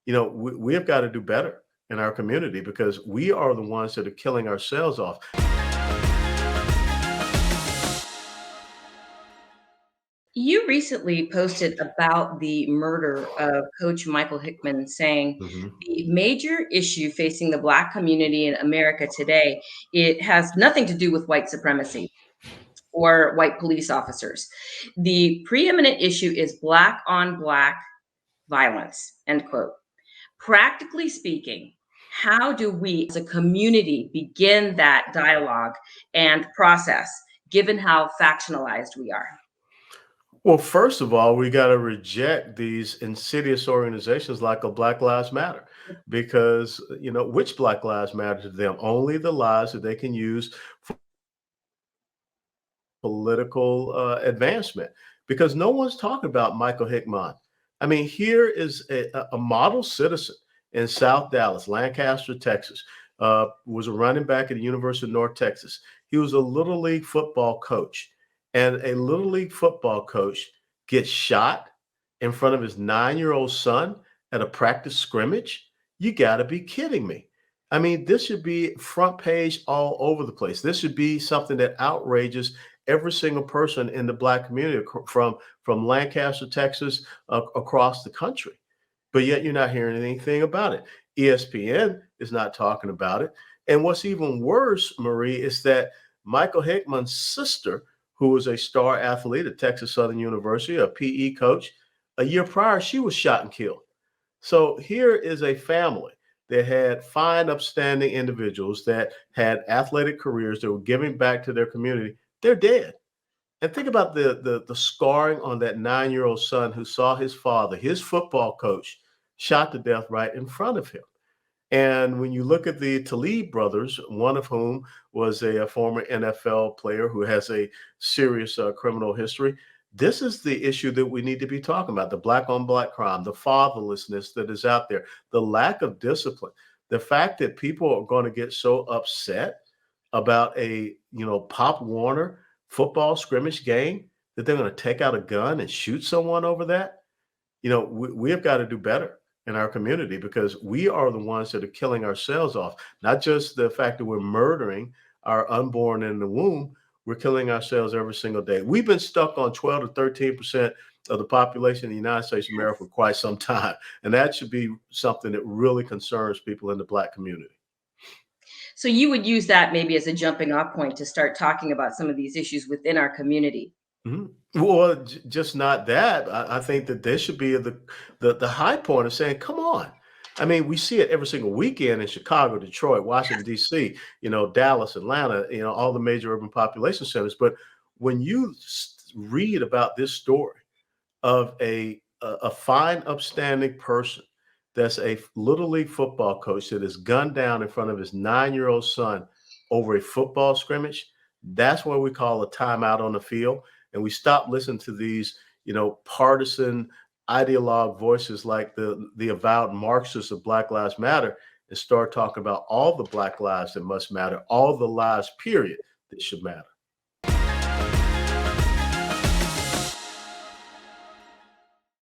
We have got to do better in our community because we are the ones that are killing ourselves off. You recently posted about the murder of Coach Michael Hickman, saying Mhm. the major issue facing the Black community in America today, it has nothing to do with white supremacy or white police officers. The preeminent issue is Black on Black violence, end quote. Practically speaking, how do we as a community begin that dialogue and process, given how factionalized we are? Well, first of all, we got to reject these insidious organizations like a Black Lives Matter because, which Black Lives Matter to them? Only the lives that they can use for political advancement because no one's talking about Michael Hickman. I mean, here is a model citizen in South Dallas, Lancaster, Texas, was a running back at the University of North Texas. He was a Little League football coach, and a Little League football coach gets shot in front of his 9-year-old son at a practice scrimmage. You got to be kidding me. I mean, this should be front page all over the place. This should be something that outrages every single person in the Black community from Lancaster, Texas, across the country. But yet you're not hearing anything about it. ESPN is not talking about it. And what's even worse, Marie, is that Michael Hickman's sister, who was a star athlete at Texas Southern University, a PE coach, a year prior, she was shot and killed. So here is a family that had fine, upstanding individuals that had athletic careers that were giving back to their community. They're dead. And think about the scarring on that 9-year-old son who saw his father, his football coach, shot to death right in front of him. And when you look at the Talib brothers, one of whom was a former NFL player who has a serious criminal history, this is the issue that we need to be talking about: the Black on Black crime, the fatherlessness that is out there, the lack of discipline, the fact that people are going to get so upset about a Pop Warner football scrimmage game that they're going to take out a gun and shoot someone over that. We have got to do better in our community because we are the ones that are killing ourselves off. Not just the fact that we're murdering our unborn in the womb, we're killing ourselves every single day. We've been stuck on 12 to 13% of the population in the United States of America for quite some time. And that should be something that really concerns people in the Black community. So you would use that maybe as a jumping off point to start talking about some of these issues within our community. Mhm. Well, just not that. I think that this should be the high point of saying, "Come on." I mean, we see it every single weekend in Chicago, Detroit, Washington D.C., Dallas, Atlanta, all the major urban population centers. But when you read about this story of a fine, upstanding person that's a Little League football coach that is gunned down in front of his 9-year-old son over a football scrimmage, that's what we call a timeout on the field. And we stop listening to these, partisan ideologue voices like the avowed Marxists of Black Lives Matter and start talking about all the Black lives that must matter, all the lives, period, that should matter.